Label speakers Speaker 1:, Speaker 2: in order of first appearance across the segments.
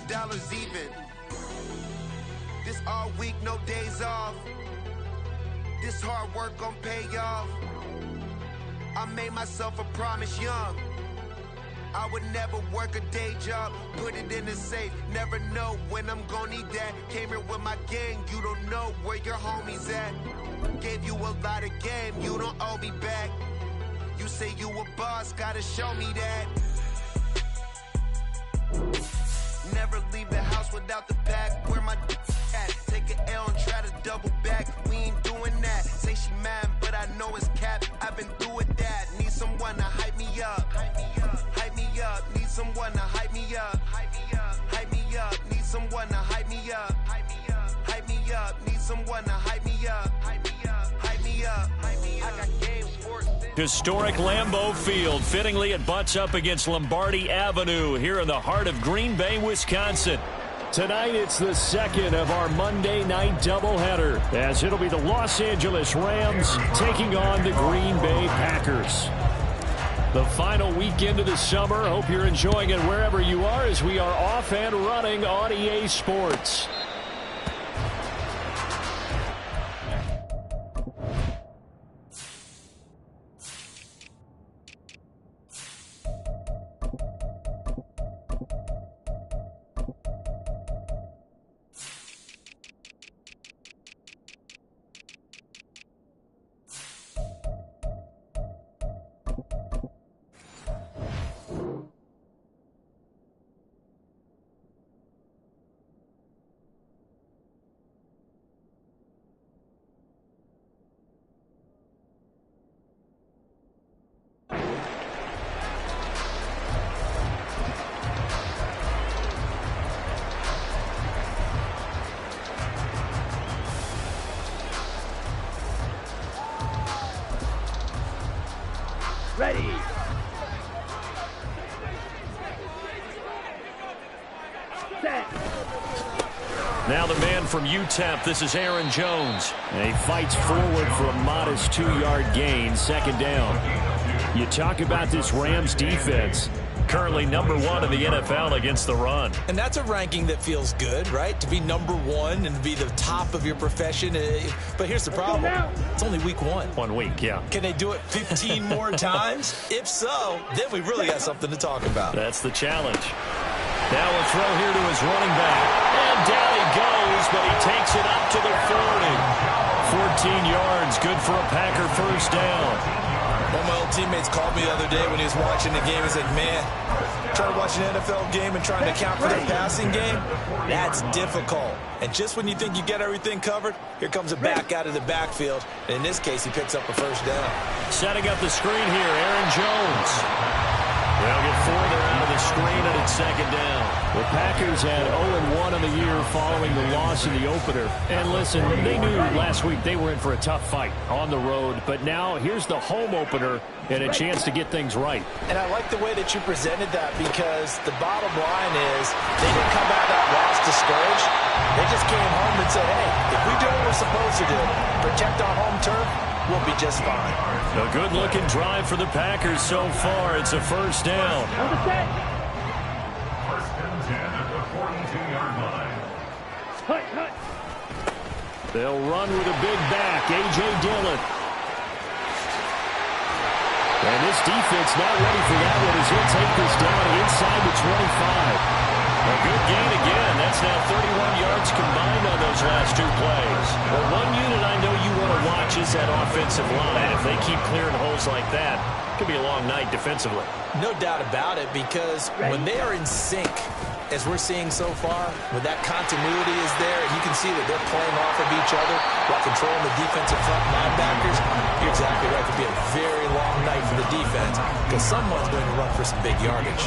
Speaker 1: $2 even. This all week, no days off. This hard work gon' pay off. I made myself a promise young. I would never work a day job, put it in the safe. Never know when I'm gon' need that. Came here with my gang, you don't know where your homies at. Gave you a lot of game, you don't owe me back. You say you a boss, gotta show me that. Never leave the house without the pack. Where my at? Take an L and try to double back. We ain't doing that. Say she mad, but I know it's cap. I've been through with that. Need someone to hype me up. Hype me up. Hype me up. Need someone to hype me up. Hype me up. Hype me up. Need someone to hype me up. Hype me up. Hype me up. Need someone to hype me up. Hype me up. Hype me up. Hype me up. I got game sports.
Speaker 2: Historic Lambeau Field. Fittingly, it butts up against Lombardi Avenue here in the heart of Green Bay, Wisconsin. Tonight, it's the second of our Monday night doubleheader, as it'll be the Los Angeles Rams taking on the Green Bay Packers. The final weekend of the summer. Hope you're enjoying it wherever you are, as we are off and running on EA Sports.
Speaker 3: Ready. Set.
Speaker 2: Now the man from UTEP, this is Aaron Jones. And he fights forward for a modest 2-yard gain, second down. You talk about this Rams defense. Currently number 1 in the NFL against the run.
Speaker 4: And that's a ranking that feels good, right? To be number 1 and to be the top of your profession. But here's the problem. It's only week 1.
Speaker 2: 1 week, yeah.
Speaker 4: Can they do it 15 more times? If so, then we really got something to talk about.
Speaker 2: That's the challenge. Now a throw here to his running back. And down he goes, but he takes it up to the 40. 14 yards, good for a Packer first down.
Speaker 4: One of my old teammates called me the other day when he was watching the game. He said, man, trying to watch an NFL game and trying to account for the passing game, that's difficult. And just when you think you get everything covered, here comes a back out of the backfield. And in this case, he picks up a first down.
Speaker 2: Setting up the screen here, Aaron Jones. They'll get 4 there out of the screen, and it's second down. The Packers had 0-1 in the year following the loss in the opener. And listen, they knew last week they were in for a tough fight on the road. But now here's the home opener and a chance to get things right.
Speaker 4: And I like the way that you presented that, because the bottom line is they didn't come out of that loss discouraged. They just came home and said, hey, if we do what we're supposed to do, protect our home turf, we'll be just fine.
Speaker 2: A good-looking drive for the Packers so far. It's a first down.
Speaker 5: First and 10 at the 42-yard line.
Speaker 2: They'll run with a big back, A.J. Dillon. And this defense not ready for that one as he'll take this down inside the 25. A good gain again. That's now 31 yards combined on those last 2 plays. Well, one unit I know you want to watch is that offensive line. If they keep clearing holes like that, it could be a long night defensively.
Speaker 4: No doubt about it, because when they are in sync, as we're seeing so far, when that continuity is there, and you can see that they're playing off of each other while controlling the defensive front linebackers, you're exactly right. It could be a very long night for the defense, because someone's going to run for some big yardage.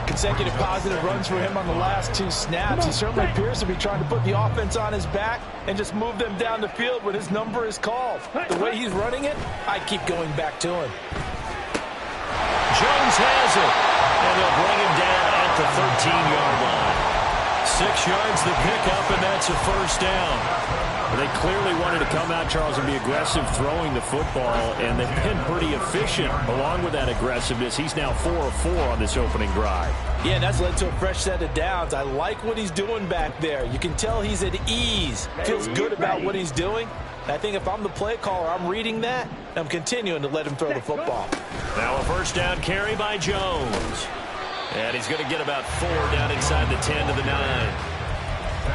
Speaker 6: Consecutive positive runs for him on the last 2 snaps. He certainly appears to be trying to put the offense on his back and just move them down the field when his number is called. The way he's running it, I keep going back to him.
Speaker 2: Jones has it, and they'll bring him down at the 13-yard line. 6 yards the pickup, and that's a first down. They clearly wanted to come out, Charles, and be aggressive throwing the football, and they've been pretty efficient along with that aggressiveness. He's now 4 of 4 on this opening drive.
Speaker 6: Yeah, and that's led to a fresh set of downs. I like what he's doing back there. You can tell he's at ease, feels good about what he's doing. I think if I'm the play caller, I'm reading that, and I'm continuing to let him throw the football.
Speaker 2: Now a first down carry by Jones. And he's going to get about 4 down inside the 10 to the 9.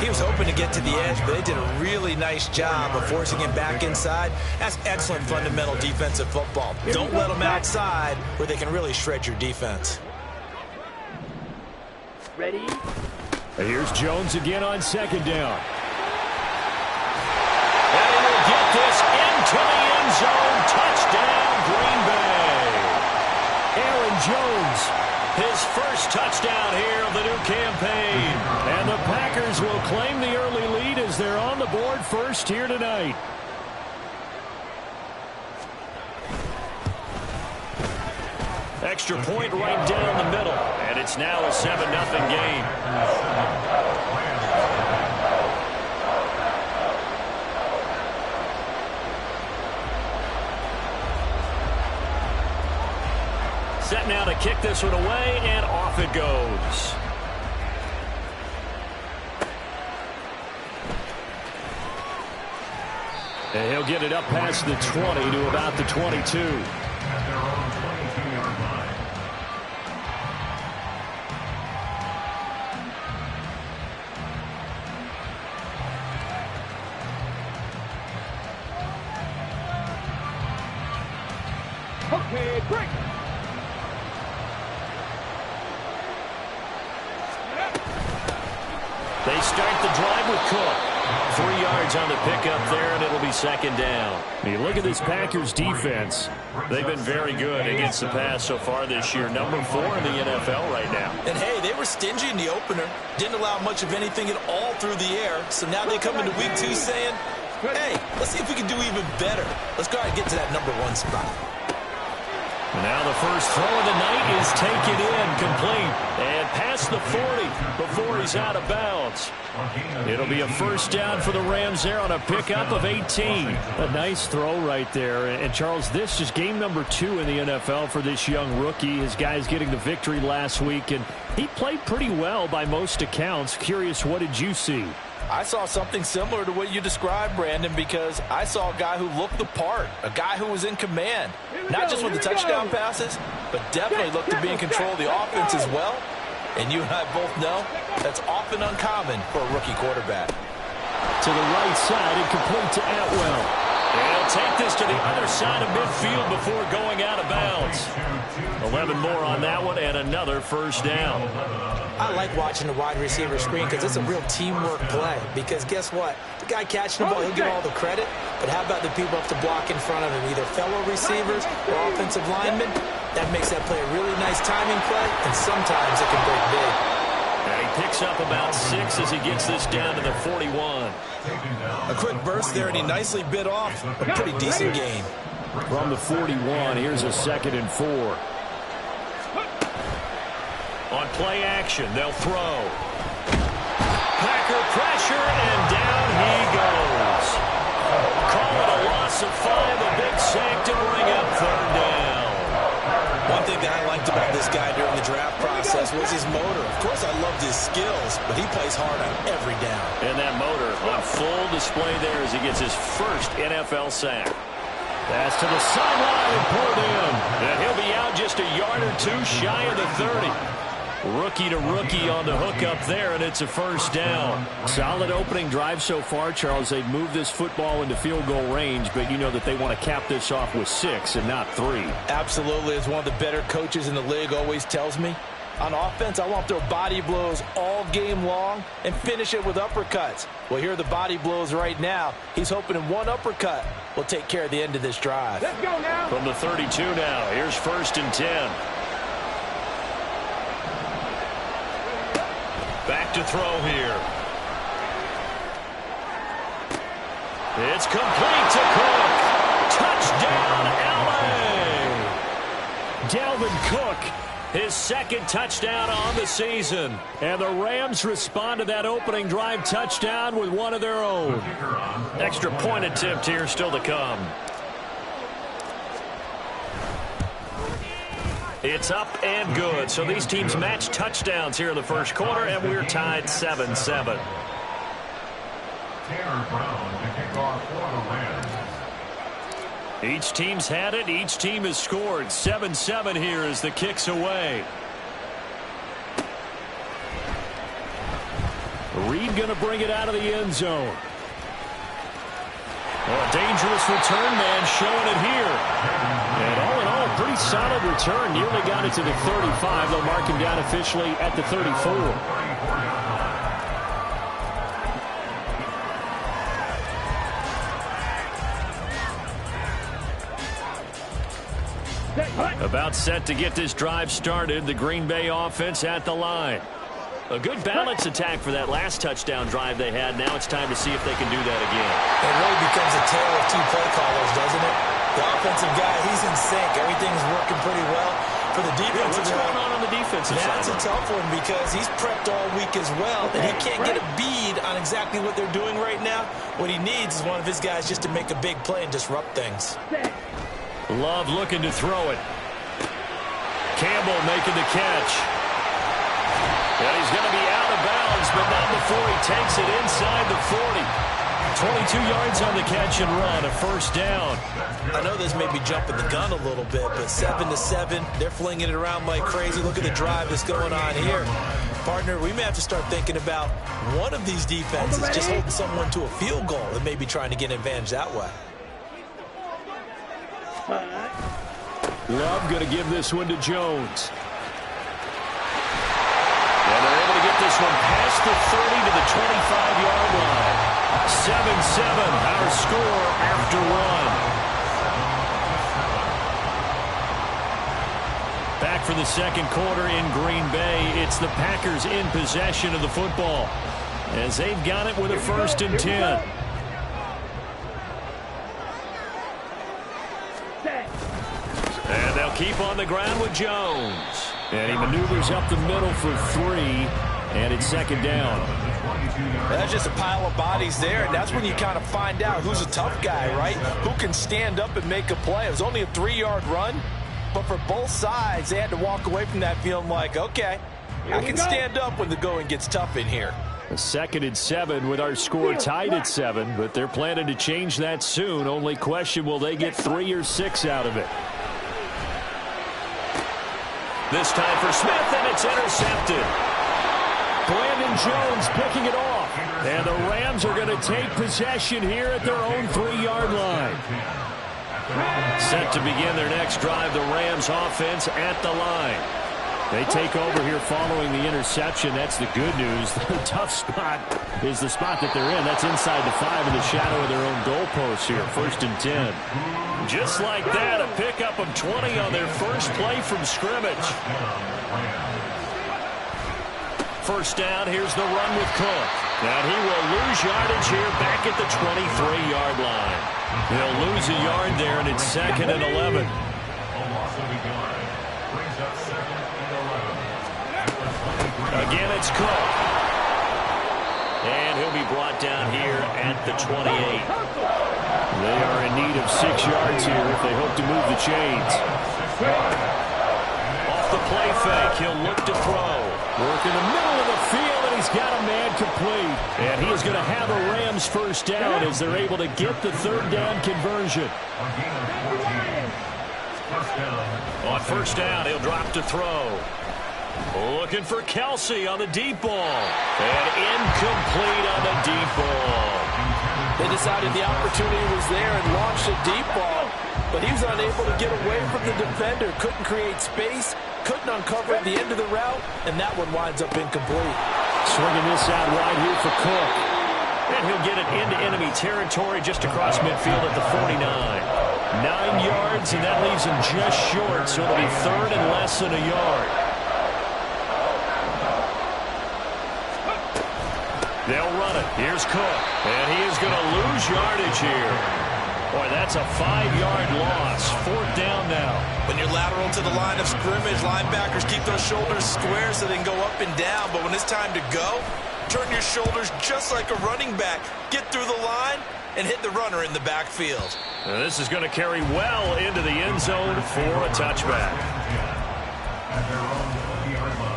Speaker 4: He was hoping to get to the edge, but they did a really nice job of forcing him back inside. That's excellent fundamental defensive football. Don't let them outside where they can really shred your defense.
Speaker 3: Ready?
Speaker 2: Here's Jones again on second down. And he will get this into the end zone. Touchdown, Green Bay. Aaron Jones, his first touchdown here of the new campaign. And the Packers will claim the early lead as they're on the board first here tonight. Extra point right down the middle. And it's now a 7-0 game. Set now to kick this one away, and off it goes. And he'll get it up past the 20 to about the 22.
Speaker 3: Okay, break.
Speaker 2: They start the drive with Cook. 3 yards on the pickup there, and it'll be second down. You look at this Packers defense. They've been very good against the pass so far this year. Number 4 in the NFL right now.
Speaker 4: And, hey, they were stingy in the opener. Didn't allow much of anything at all through the air. So now they come into week 2 saying, hey, let's see if we can do even better. Let's go ahead and get to that number 1 spot.
Speaker 2: Now the first throw of the night is taken in, complete, and past the 40 before he's out of bounds. It'll be a first down for the Rams there on a pickup of 18. A nice throw right there. And Charles, this is game number 2 in the NFL for this young rookie. His guys getting the victory last week, and he played pretty well by most accounts. Curious, what did you see?
Speaker 6: I saw something similar to what you described, Brandon, because I saw a guy who looked the part, a guy who was in command, not just with the touchdown passes, but definitely looked to be in control of the offense as well. And you and I both know that's often uncommon for a rookie quarterback.
Speaker 2: To the right side and complete to Atwell. And he'll take this to the other side of midfield before going out of bounds. 11 more on that one and another first down.
Speaker 4: I like watching the wide receiver screen because it's a real teamwork play. Because guess what? The guy catching the ball, he'll get all the credit. But how about the people up to block in front of him, either fellow receivers or offensive linemen? That makes that play a really nice timing play, and sometimes it can break big.
Speaker 2: And he picks up about 6 as he gets this down to the 41.
Speaker 4: A quick burst there, and he nicely bit off a pretty decent gain.
Speaker 2: From the 41, here's a 2nd and 4. On play action, they'll throw. Packer pressure, and down he goes. Call it a loss of 5, a big sack to bring up 3rd down.
Speaker 4: One thing that I liked about this guy during the draft process was his motor. Of course, I loved his skills, but he plays hard on every down.
Speaker 2: And that motor on full display there as he gets his first NFL sack. Pass to the sideline and pulled in. And he'll be out just a yard or 2 shy of the 30. Rookie to rookie on the hook up there, and it's a first down. Solid opening drive so far, Charles. They've moved this football into field goal range, but you know that they want to cap this off with 6 and not 3.
Speaker 6: Absolutely. As one of the better coaches in the league always tells me, on offense, I want their body blows all game long and finish it with uppercuts. Well, here are the body blows right now. He's hoping in one uppercut will take care of the end of this drive.
Speaker 3: Let's go now.
Speaker 2: From the 32 now, here's 1st and 10. Back to throw here. It's complete to Cook. Touchdown, L.A. Dalvin Cook His second touchdown on the season. And the Rams respond to that opening drive touchdown with one of their own. Extra point attempt here still to come. It's up and good. So these teams match touchdowns here in the first quarter, and we're tied 7-7. Each team's had it. Each team has scored. 7-7 here as the kick's away. Reed going to bring it out of the end zone. A dangerous return man showing it here. And all in all, pretty solid return. Nearly got it to the 35. They'll mark him down officially at the 34. About set to get this drive started. The Green Bay offense at the line. A good balance attack for that last touchdown drive they had. Now it's time to see if they can do that again.
Speaker 4: It really becomes a tale of two play callers, doesn't it? The offensive guy, he's in sync. Everything's working pretty well. For the defensive
Speaker 2: what's going on the defensive side?
Speaker 4: That's a tough one because he's prepped all week as well, and he can't get a bead on exactly what they're doing right now. What he needs is one of his guys just to make a big play and disrupt things.
Speaker 2: Love looking to throw it. Campbell making the catch. And he's going to be out of bounds, but not before he takes it inside the 40. 22 yards on the catch and run, a first down.
Speaker 4: I know this may be jumping the gun a little bit, but 7-7, they're flinging it around like crazy. Look at the drive that's going on here. Partner, we may have to start thinking about one of these defenses just holding someone to a field goal and maybe trying to get an advantage that way.
Speaker 2: Love going to give this one to Jones. And they're able to get this one past the 30 to the 25-yard line. 7-7, our score after one. Back for the second quarter in Green Bay. It's the Packers in possession of the football as they've got it with a 1st and 10. And they'll keep on the ground with Jones. And he maneuvers up the middle for 3, and it's second down.
Speaker 6: That's just a pile of bodies there, and that's when you kind of find out who's a tough guy, right? Who can stand up and make a play. It was only a 3-yard run, but for both sides, they had to walk away from that feeling like, okay, I can stand up when the going gets tough in here.
Speaker 2: A 2nd and 7 with our score tied at 7, but they're planning to change that soon. Only question, will they get 3 or 6 out of it? This time for Smith, and it's intercepted. Brandon Jones picking it off. And the Rams are going to take possession here at their own 3-yard line. Set to begin their next drive, the Rams offense at the line. They take over here following the interception. That's the good news. The tough spot is the spot that they're in. That's inside the 5 in the shadow of their own goalpost here. 1st and 10. Just like that, a pickup of 20 on their first play from scrimmage. First down, here's the run with Cook. And he will lose yardage here back at the 23-yard line. He'll lose a yard there, and it's 2nd and 11. Again, it's Cook. And he'll be brought down here at the 28. They are in need of 6 yards here if they hope to move the chains. Off the play fake, he'll look to throw. Work in the middle of the field, and he's got a man complete. And he is going to have a Rams first down as they're able to get the 3rd down conversion. On first down, he'll drop to throw. Looking for Kelsey on the deep ball. And incomplete on the deep ball.
Speaker 6: They decided the opportunity was there and launched a deep ball, but he was unable to get away from the defender. Couldn't create space, couldn't uncover at the end of the route, and that one winds up incomplete.
Speaker 2: Swinging this out wide here for Cook. And he'll get it into enemy territory just across midfield at the 49. 9 yards, and that leaves him just short, so it'll be 3rd and less than a yard. They'll run it. Here's Cook. And he is going to lose yardage here. Boy, that's a 5-yard loss. 4th down now.
Speaker 4: When you're lateral to the line of scrimmage, linebackers keep those shoulders square so they can go up and down. But when it's time to go, turn your shoulders just like a running back. Get through the line and hit the runner in the backfield.
Speaker 2: Now this is going to carry well into the end zone for a touchback.
Speaker 5: At their own 20-yard line.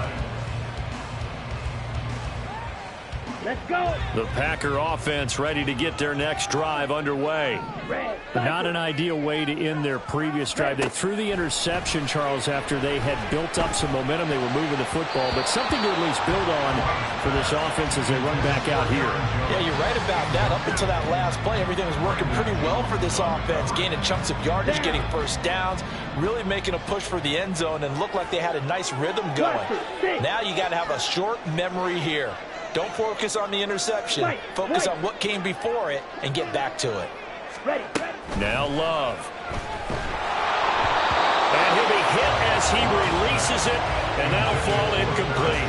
Speaker 3: Let's go.
Speaker 2: The Packer offense ready to get their next drive underway. Not an ideal way to end their previous drive. They threw the interception, Charles, after they had built up some momentum. They were moving the football, but something to at least build on for this offense as they run back out here.
Speaker 6: Yeah, you're right about that. Up until that last play, everything was working pretty well for this offense, gaining chunks of yardage, getting first downs, really making a push for the end zone, and looked like they had a nice rhythm going. Now you got to have a short memory here. Don't focus on the interception. Focus on what came before it and get back to it.
Speaker 2: Now Love. And he'll be hit as he releases it, and that'll fall incomplete.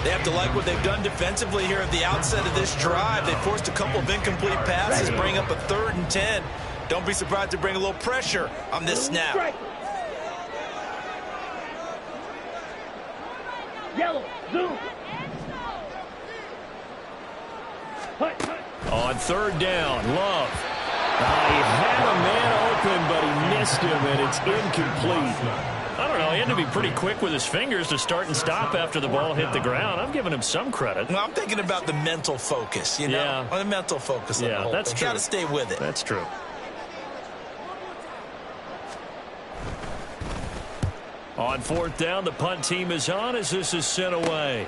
Speaker 4: They have to like what they've done defensively here at the outset of this drive. They forced a couple of incomplete passes, bring up a 3rd and 10. Don't be surprised to bring a little pressure on this snap.
Speaker 3: Yellow, zoom.
Speaker 2: On 3rd down, Love. He had a man open, but he missed him, and it's incomplete. I don't know. He had to be pretty quick with his fingers to start and stop after the ball hit the ground. I'm giving him some credit.
Speaker 4: Well, I'm thinking about the mental focus, you know?
Speaker 2: Yeah.
Speaker 4: On the mental focus of the whole
Speaker 2: that's
Speaker 4: thing.
Speaker 2: true.
Speaker 4: Got to stay with it.
Speaker 2: That's true. On 4th down, the punt team is on as this is sent away.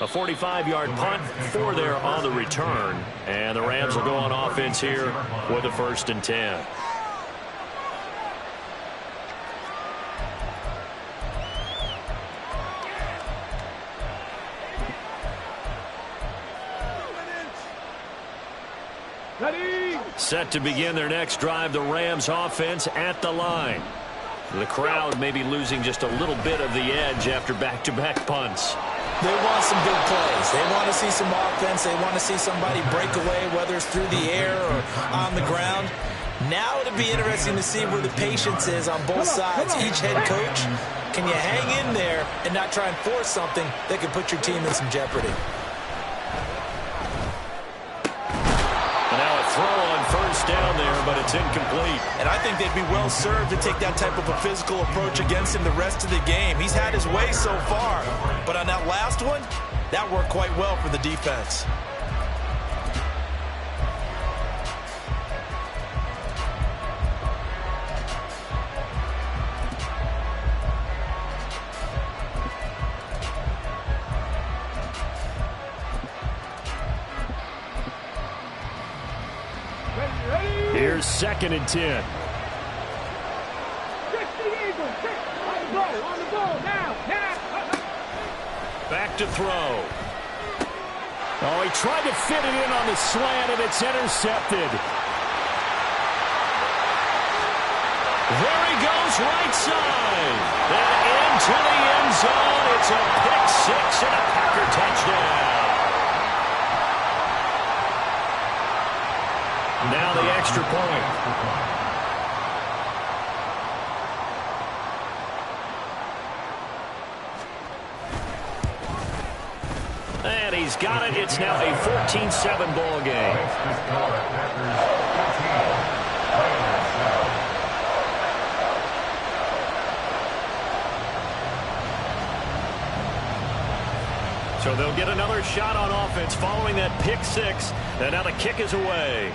Speaker 2: A 45-yard punt for there on the return. And the Rams will go on offense here with a 1st and 10.
Speaker 3: Ready.
Speaker 2: Set to begin their next drive, the Rams offense at the line. The crowd may be losing just a little bit of the edge after back-to-back punts.
Speaker 4: They want some big plays. They want to see some offense. They want to see somebody break away, whether it's through the air or on the ground. Now it'll be interesting to see where the patience is on both sides. Each head coach, can you hang in there and not try and force something that could put your team in some jeopardy?
Speaker 2: And now a throw on 1st down there, but it's incomplete.
Speaker 4: And I think they'd be well served to take that type of a physical approach against him the rest of the game. He's had his way so far, but on that last one, that worked quite well for the defense.
Speaker 2: Here's 2nd and 10. Back to throw. Oh, he tried to fit it in on the slant, and it's intercepted. There he goes, right side. And into the end zone. It's a pick 6 and a Packer touchdown. Now the extra point. And he's got it. It's now a 14-7 ball game. So they'll get another shot on offense following that pick 6. And now the kick is away.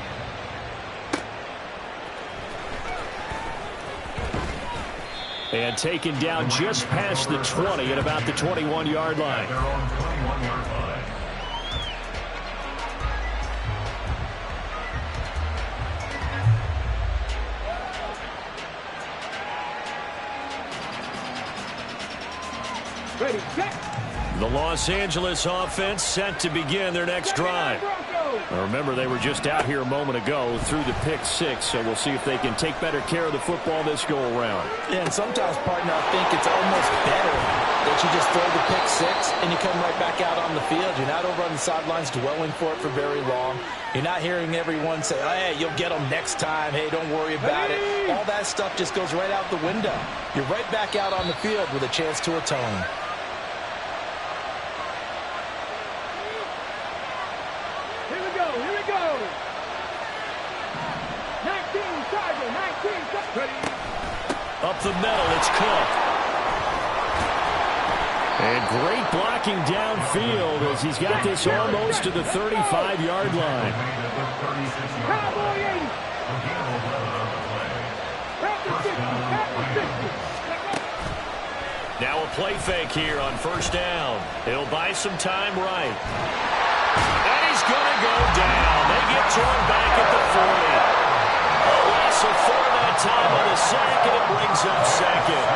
Speaker 2: And taken down just past the 20 at about the 21-yard line.
Speaker 5: Their own 21-yard line.
Speaker 3: Ready, set.
Speaker 2: The Los Angeles offense set to begin their next drive. Now remember, they were just out here a moment ago through the pick 6, so we'll see if they can take better care of the football this go-around.
Speaker 6: Yeah, and sometimes, partner, I think it's almost better You just throw the pick six, and you come right back out on the field. You're not over on the sidelines dwelling for it for very long. You're not hearing everyone say, hey, you'll get them next time. Hey, don't worry about it. All that stuff just goes right out the window. You're right back out on the field with a chance to atone.
Speaker 3: Here we go. 19, Charger, 19, ready.
Speaker 2: Up the middle, it's Cook. And great blocking downfield as he's got this almost to the 35-yard line.
Speaker 3: Cowboy 80.
Speaker 2: Now a play fake here on first down. He'll buy some time right. And he's going to go down. They get to him back at the 40. A loss of 4 that time on the sack, and it brings up second.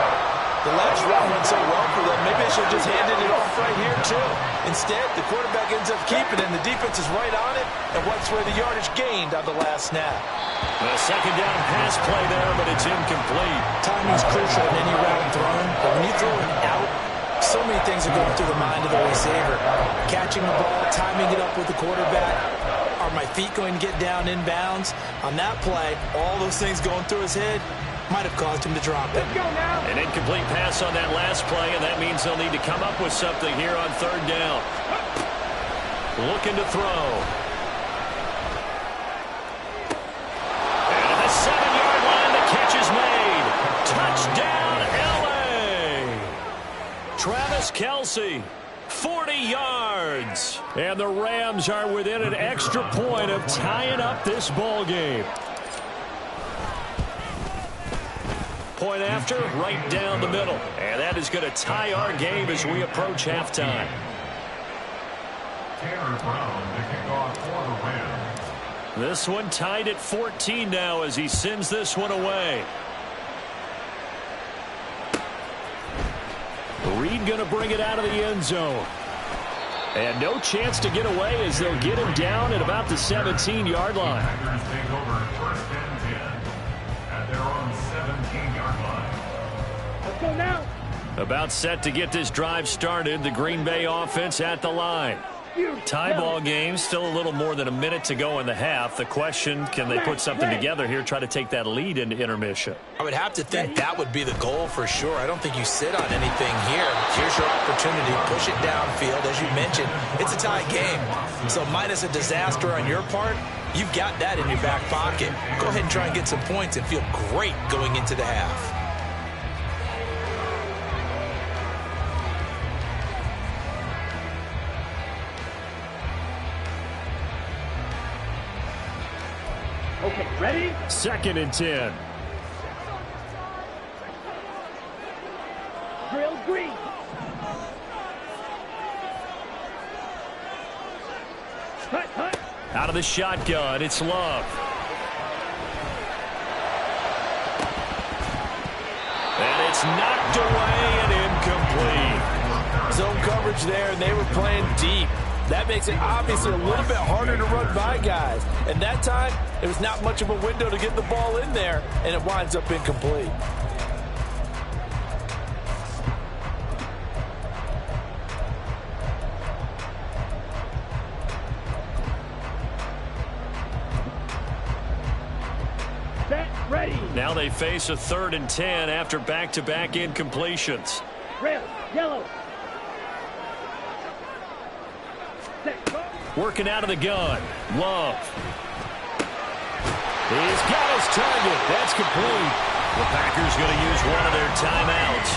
Speaker 6: The last run went so well for them, maybe they should have just handed it off right here, too. Instead, the quarterback ends up keeping it, and the defense is right on it and wipes away the yardage gained on the last snap.
Speaker 2: A second down pass play there, but it's incomplete.
Speaker 6: Timing's crucial in any route thrown, but when you throw an out, so many things are going through the mind of the receiver. Catching the ball, timing it up with the quarterback. Are my feet going to get down inbounds? On that play, all those things going through his head might have caused him to drop it.
Speaker 2: An incomplete pass on that last play, and that means they'll need to come up with something here on third down. Looking to throw. And at the 7-yard line, the catch is made. Touchdown, L.A. Travis Kelce. 40 yards. And the Rams are within an extra point of tying up this ball game. Point after, right down the middle. And that is going to tie our game as we approach halftime.
Speaker 5: Tanner Brown to kick off for the win.
Speaker 2: This one tied at 14 now as he sends this one away. Reed going to bring it out of the end zone. And no chance to get away as they'll get him down at about the 17-yard line.
Speaker 5: Packers take over first and 10 at their own 17-yard line.
Speaker 3: Let's go now.
Speaker 2: About set to get this drive started. The Green Bay offense at the line. Tie ball game, still a little more than a minute to go in the half. The question, can they put something together here, try to take that lead into intermission?
Speaker 4: I would have to think that would be the goal for sure. I don't think you sit on anything here. Here's your opportunity. Push it downfield. As you mentioned, it's a tie game. So minus a disaster on your part, you've got that in your back pocket. Go ahead and try and get some points and feel great going into the half.
Speaker 3: Okay, ready?
Speaker 2: 2nd and 10.
Speaker 3: Drill green. Hut.
Speaker 2: Out of the shotgun, it's Love. And it's knocked away and incomplete.
Speaker 6: Zone coverage there, and they were playing deep. That makes it obviously a little bit harder to run by guys. And that time, there was not much of a window to get the ball in there, and it winds up incomplete.
Speaker 3: Set, ready.
Speaker 2: Now they face a 3rd and 10 after back-to-back incompletions.
Speaker 3: Red, yellow. Set, go.
Speaker 2: Working out of the gun. Love. He's got his target. That's complete. The Packers going to use one of their timeouts.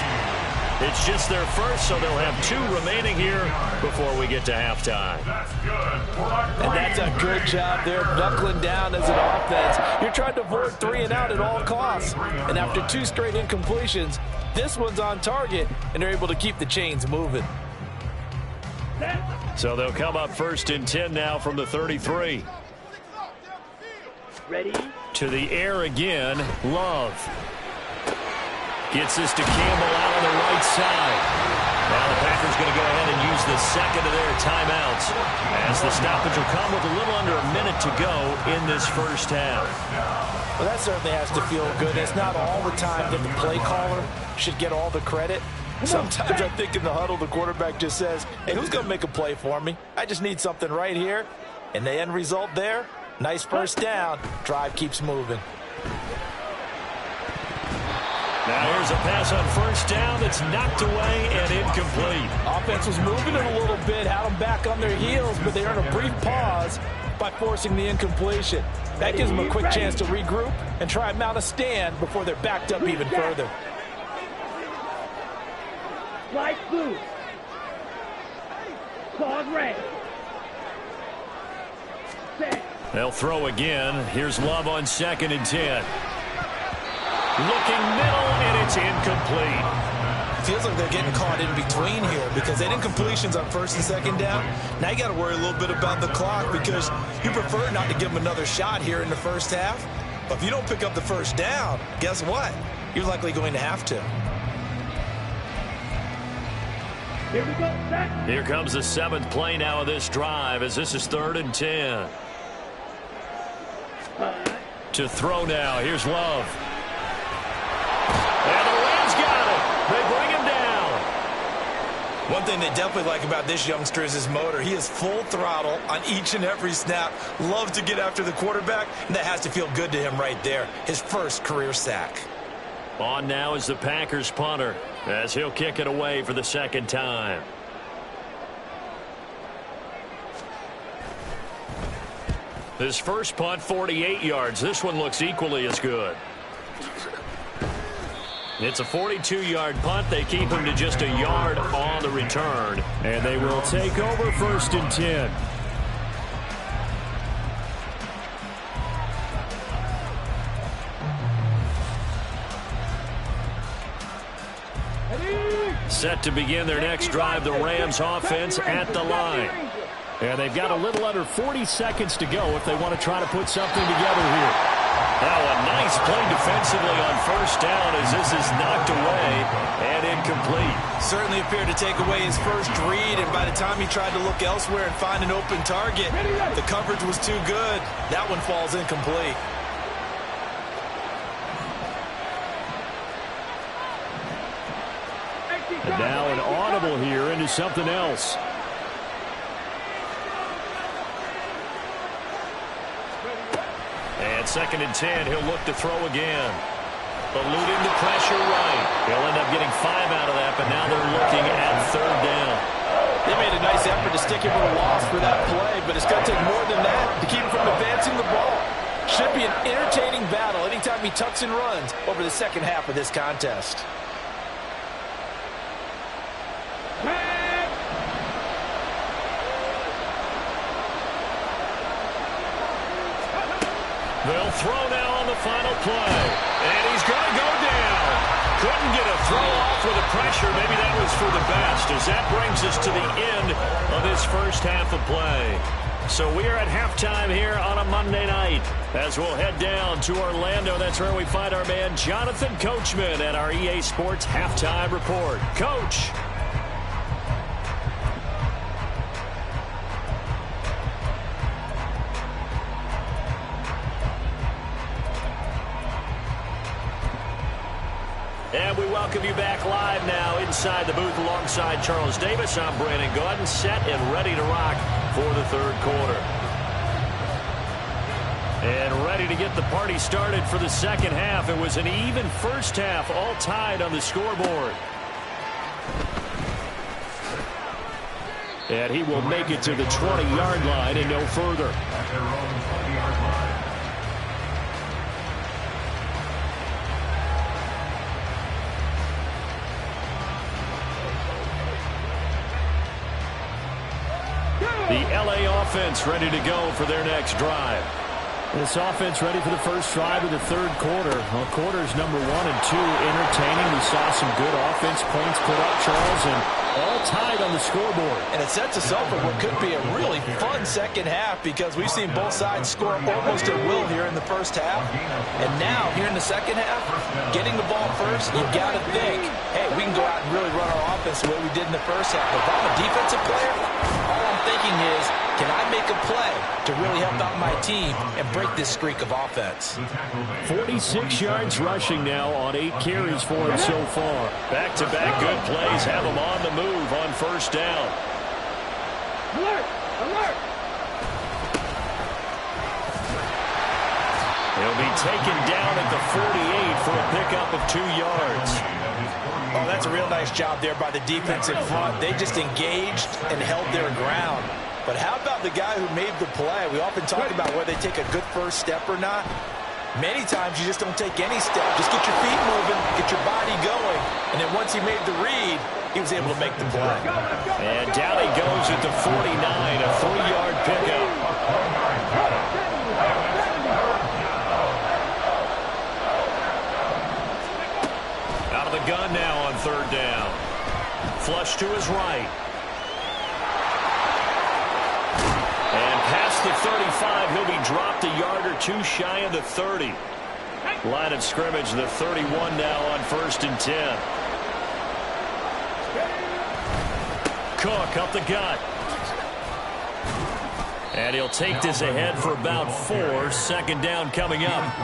Speaker 2: It's just their first, so they'll have 2 remaining here before we get to halftime.
Speaker 5: That's good.
Speaker 6: And that's a good job there, knuckling down as an offense. You're trying to avoid 3 and out at all costs. And after 2 straight incompletions, this one's on target, and they're able to keep the chains moving.
Speaker 2: So they'll come up 1st and 10 now from the 33.
Speaker 3: Ready?
Speaker 2: To the air again, Love. Gets this to Campbell out on the right side. Now the Packers going to go ahead and use the second of their timeouts as the stoppage will come with a little under a minute to go in this first half.
Speaker 6: Well, that certainly has to feel good. It's not all the time that the play caller should get all the credit. Sometimes I think in the huddle, the quarterback just says, hey, who's going to make a play for me? I just need something right here. And the end result there, nice first down. Drive keeps moving.
Speaker 2: Now here's a pass on first down that's knocked away and incomplete.
Speaker 6: Offense was moving it a little bit, had them back on their heels, but they earned a brief pause by forcing the incompletion. That gives them a quick chance to regroup and try and mount a stand before they're backed up even further.
Speaker 3: Slide blue. Claws red. Set.
Speaker 2: They'll throw again. Here's Love on 2nd and 10. Looking middle, and it's incomplete.
Speaker 4: Feels like they're getting caught in between here because they didn't completions on 1st and 2nd down. Now you got to worry a little bit about the clock because you prefer not to give them another shot here in the first half. But if you don't pick up the first down, guess what? You're likely going to have to.
Speaker 3: Here we go, set.
Speaker 2: Here comes the 7th play now of this drive as this is 3rd and 10. To throw now, here's Love. And the Rams got it. They bring him down.
Speaker 4: One thing they definitely like about this youngster is his motor. He is full throttle on each and every snap. Loves to get after the quarterback, and that has to feel good to him right there. His first career sack.
Speaker 2: On now is the Packers punter as he'll kick it away for the 2nd time. His first punt, 48 yards. This one looks equally as good. It's a 42-yard punt. They keep him to just a yard on the return. And they will take over 1st and 10. Set to begin their next drive, the Rams offense at the line. And they've got a little under 40 seconds to go if they want to try to put something together here. Now a nice play defensively on first down as this is knocked away and incomplete.
Speaker 4: Certainly appeared to take away his first read, and by the time he tried to look elsewhere and find an open target, the coverage was too good. That one falls incomplete.
Speaker 2: And now an audible here into something else. And 2nd and 10, he'll look to throw again. Eluding the pressure right. He'll end up getting 5 out of that, but now they're looking at 3rd down.
Speaker 6: They made a nice effort to stick him with a loss for that play, but it's going to take more than that to keep him from advancing the ball. Should be an entertaining battle anytime he tucks and runs over the second half of this contest.
Speaker 2: They'll throw now on the final play. And he's going to go down. Couldn't get a throw off with the pressure. Maybe that was for the best as that brings us to the end of this first half of play. So we are at halftime here on a Monday night as we'll head down to Orlando. That's where we find our man Jonathan Coachman at our EA Sports Halftime Report. Coach. And we welcome you back live now inside the booth alongside Charles Davis. I'm Brandon Gaudin, set and ready to rock for the 3rd quarter. And ready to get the party started for the 2nd half. It was an even first half, all tied on the scoreboard. And he will make it to the 20-yard line and no further.
Speaker 5: At their own 20-yard line.
Speaker 2: The LA offense ready to go for their next drive. This offense ready for the first drive of the 3rd quarter. Well, quarters number 1 and 2 entertaining. We saw some good offense points put up, Charles, and all tied on the scoreboard.
Speaker 6: And it sets us up for what could be a really fun second half because we've seen both sides score almost at will here in the first half. And now, here in the second half, getting the ball first, you've got to think, hey, we can go out and really run our offense the way we did in the first half. If I'm a defensive player, all I'm thinking is, Can I make a play to really help out my team and break this streak of offense?
Speaker 2: 46 yards rushing now on 8 carries for him so far. Back-to-back good plays have him on the move on first down.
Speaker 3: Alert! Alert!
Speaker 2: He'll be taken down at the 48 for a pickup of 2 yards.
Speaker 6: Oh, that's a real nice job there by the defensive front. They just engaged and held their ground. But how about the guy who made the play? We often talk about whether they take a good first step or not. Many times you just don't take any step. Just get your feet moving, get your body going. And then once he made the read, he was able to make the play.
Speaker 2: And down he goes at the 49, a 3-yard pickup. Out of the gun now on third down. Flush to his right. And past the 35, he'll be dropped a yard or two shy of the 30. Line of scrimmage, the 31 now on 1st and 10. Cook up the gut. And he'll take this ahead for about 4. Second down coming up.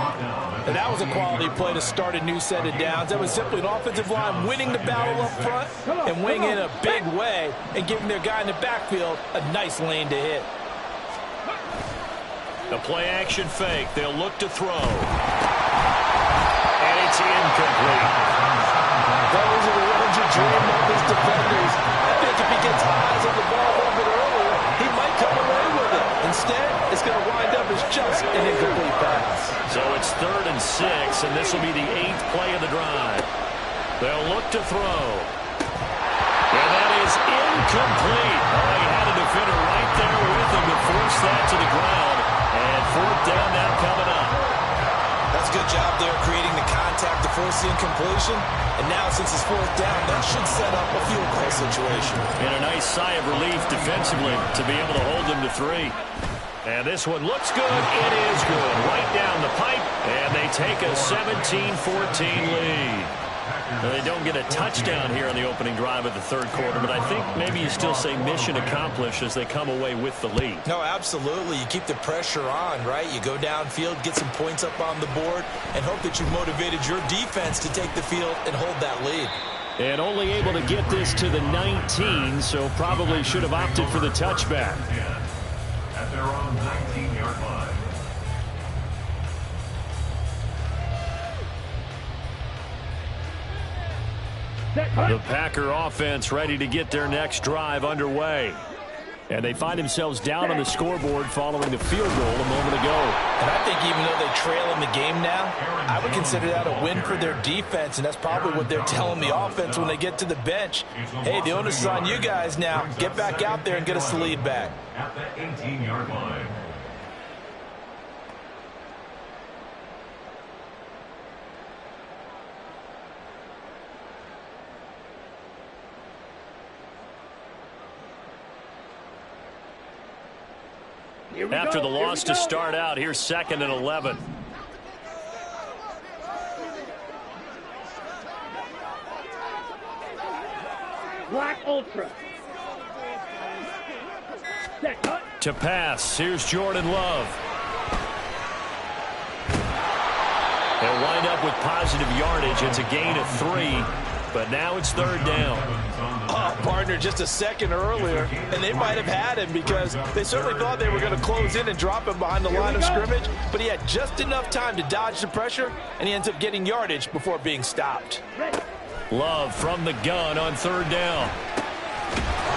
Speaker 6: And that was a quality play to start a new set of downs. That was simply an offensive line winning the battle up front and winning in a big way and giving their guy in the backfield a nice lane to hit.
Speaker 2: The play action fake. They'll look to throw. And it's incomplete.
Speaker 6: Those are the ones you dream of as defenders. I think if he gets eyes on the ball a little bit earlier, he might come away with it. Instead, it's going to wind up as just an incomplete pass.
Speaker 2: So it's 3rd and 6, and this will be the 8th play of the drive. They'll look to throw. And that is incomplete. Oh, he had a defender right there with him to force that to the ground. And 4th down now coming up.
Speaker 4: That's a good job there creating the contact to force the incompletion. And now since it's 4th down, that should set up a field goal situation.
Speaker 2: And a nice sigh of relief defensively to be able to hold them to 3. And this one looks good. It is good. Right down the pipe. And they take a 17-14 lead. Now, they don't get a touchdown here on the opening drive of the 3rd quarter, but I think maybe you still say mission accomplished as they come away with the lead.
Speaker 4: No, absolutely. You keep the pressure on, right? You go downfield, get some points up on the board, and hope that you've motivated your defense to take the field and hold that lead.
Speaker 2: And only able to get this to the 19, so probably should have opted for the touchback.
Speaker 5: At their own 19-yard line.
Speaker 2: The Packer offense ready to get their next drive underway. And they find themselves down on the scoreboard following the field goal a moment ago.
Speaker 6: And I think even though they trail in the game now, I would consider that a win for their defense, and that's probably what they're telling the offense when they get to the bench. Hey, the onus is on you guys now. Get back out there and get us the lead back.
Speaker 5: At the 18-yard line.
Speaker 2: After the loss to start out, here's 2nd and 11.
Speaker 3: Black Ultra. Set. Cut.
Speaker 2: To pass, here's Jordan Love. They'll wind up with positive yardage. It's a gain of 3, but now it's 3rd down.
Speaker 6: Oh, partner, just a second earlier, and they might have had him because they certainly thought they were going to close in and drop him behind the line of scrimmage, but he had just enough time to dodge the pressure, and he ends up getting yardage before being stopped.
Speaker 2: Love from the gun on 3rd down.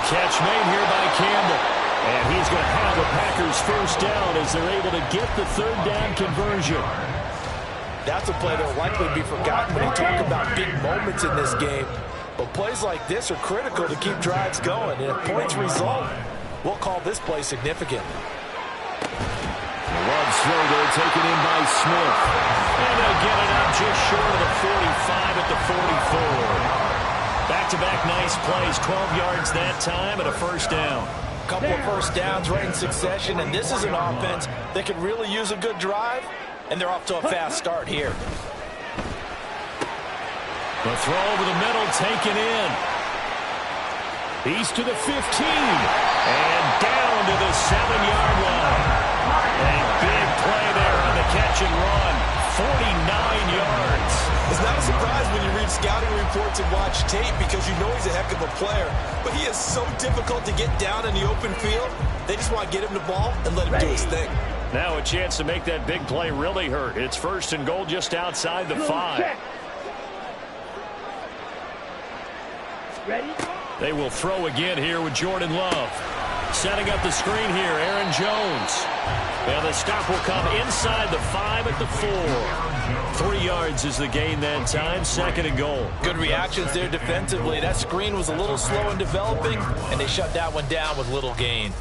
Speaker 2: Catch made here by Campbell. And he's going to have the Packers first down as they're able to get the 3rd down conversion.
Speaker 6: That's a play that will likely be forgotten when you talk about big moments in this game. But plays like this are critical to keep drives going. And if points result, we'll call this play significant.
Speaker 2: Love's throw there taken in by Smith. And they'll get it out just short of the 45 at the 44. Back-to-back nice plays, 12 yards that time and a first down.
Speaker 6: Couple of first downs right in succession, and this is an offense that could really use a good drive, and they're off to a fast start here.
Speaker 2: The throw over the middle taken in. He's to the 15. And down to the 7-yard line. A big play there on the catch and run. 49 yards.
Speaker 4: It's not a surprise when you read scouting reports and watch tape because you know he's a heck of a player. But he is so difficult to get down in the open field. They just want to get him the ball and let him do his thing.
Speaker 2: Now a chance to make that big play really hurt. It's 1st and goal just outside the 5.
Speaker 3: Ready?
Speaker 2: They will throw again here with Jordan Love. Setting up the screen here, Aaron Jones. And the stop will come inside the 5 at the 4. 3 yards is the gain that time, 2nd and goal.
Speaker 6: Good reactions there defensively. That screen was a little slow in developing, and they shut that one down with little gain.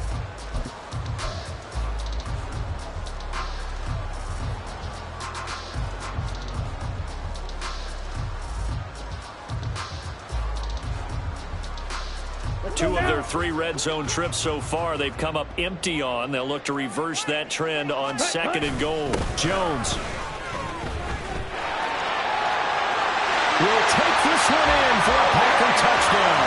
Speaker 2: Two of their 3 red zone trips so far, they've come up empty on. They'll look to reverse that trend on 2nd and goal. Jones will take this one in for a Packer touchdown.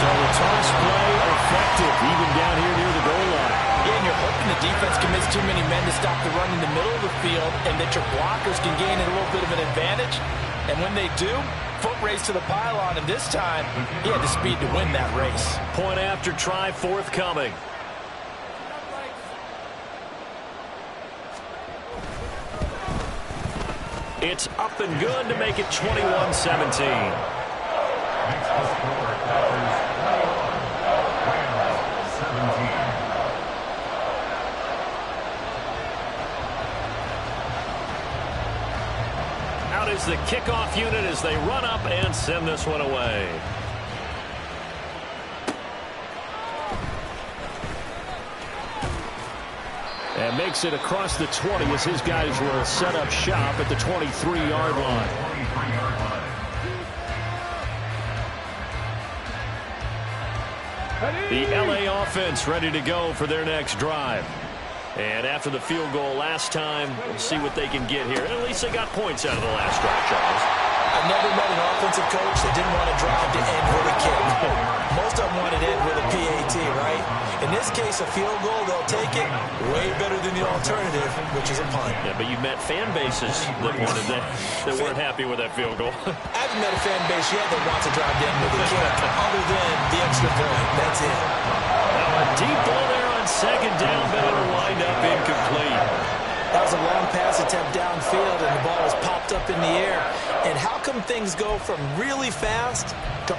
Speaker 2: So the toss play effective, even down here near the goal line.
Speaker 6: Yeah, and you're hoping the defense commits too many men to stop the run in the middle of the field and that your blockers can gain a little bit of an advantage. And when they do, foot race to the pylon, and this time he had the speed to win that race.
Speaker 2: Point after try forthcoming. It's up and good to make it 21-17.
Speaker 5: Next to score, Packers 17.
Speaker 2: Out is the kickoff unit as they run up and send this one away. And makes it across the 20 as his guys will set up shop at the 23-yard line. The LA offense ready to go for their next drive. And after the field goal last time, we'll see what they can get here. At least they got points out of the last drive, Charles.
Speaker 4: I've never met an offensive coach that didn't want to drive to end with a kick. Most of them wanted to end with a PAT, right? In this case, a field goal, they'll take it way better than the alternative, which is a punt.
Speaker 2: Yeah, but you met fan bases that wanted that weren't happy with that field goal.
Speaker 4: I haven't met a fan base yet that wants to drive to end with a kick, other than the extra point. That's it.
Speaker 2: Now a deep ball there on 2nd down, but it'll wind up incomplete.
Speaker 4: That was a long pass attempt downfield, and the ball was popped up in the air. And how come things go from really fast to...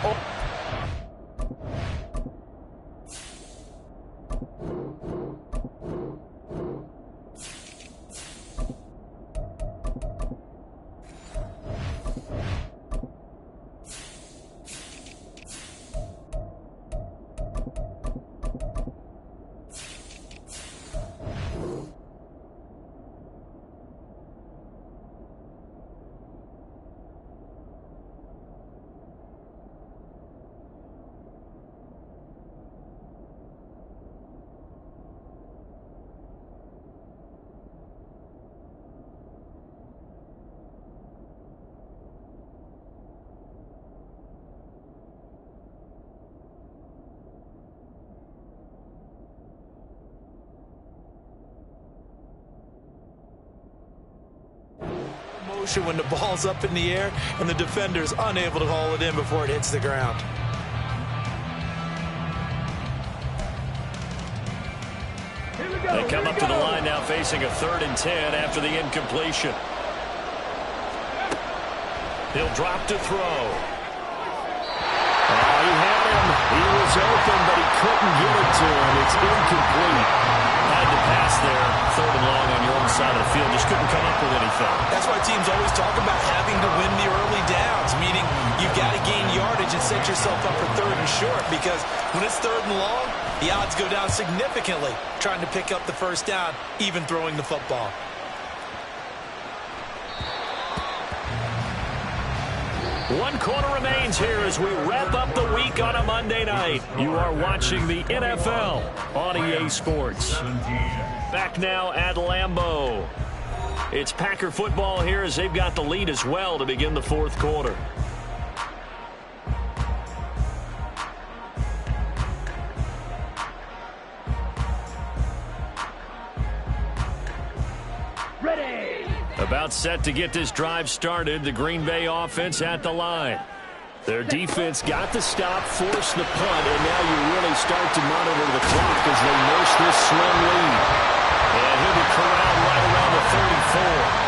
Speaker 4: when the ball's up in the air and the defender's unable to haul it in before it hits the ground.
Speaker 2: They come up to the line now facing a 3rd and 10 after the incompletion. He'll drop to throw. He had him. He was open, but he couldn't get it to him. It's incomplete. Had to pass there, 3rd and long on your own side of the field. Just couldn't come up with anything.
Speaker 4: That's why teams always talk about having to win the early downs, meaning you've got to gain yardage and set yourself up for 3rd and short, because when it's 3rd and long, the odds go down significantly trying to pick up the 1st down, even throwing the football.
Speaker 2: One quarter remains here as we wrap up the week on a Monday night. You are watching the NFL on EA Sports. Back now at Lambeau. It's Packer football here as they've got the lead as well to begin the 4th quarter.
Speaker 3: Ready.
Speaker 2: About set to get this drive started. The Green Bay offense at the line. Their defense got the stop, forced the punt, and now you really start to monitor the clock as they nurse this slim lead. And he'll be corralled right around the 34.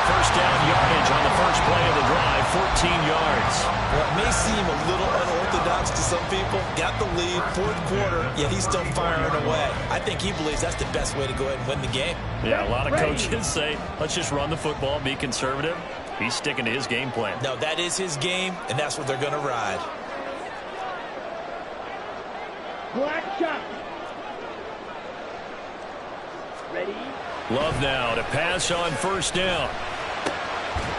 Speaker 2: First down yardage on the first play of the drive, 14 yards.
Speaker 4: Well, it may seem a little unorthodox to some people. Got the lead, fourth quarter, yet he's still firing away. I think he believes that's the best way to go ahead and win the game.
Speaker 2: Yeah, a lot of coaches say, let's just run the football, be conservative. He's sticking to his game plan.
Speaker 4: No, that is his game, and that's what they're going to ride.
Speaker 3: Black shot. Ready.
Speaker 2: Love now to pass on first down.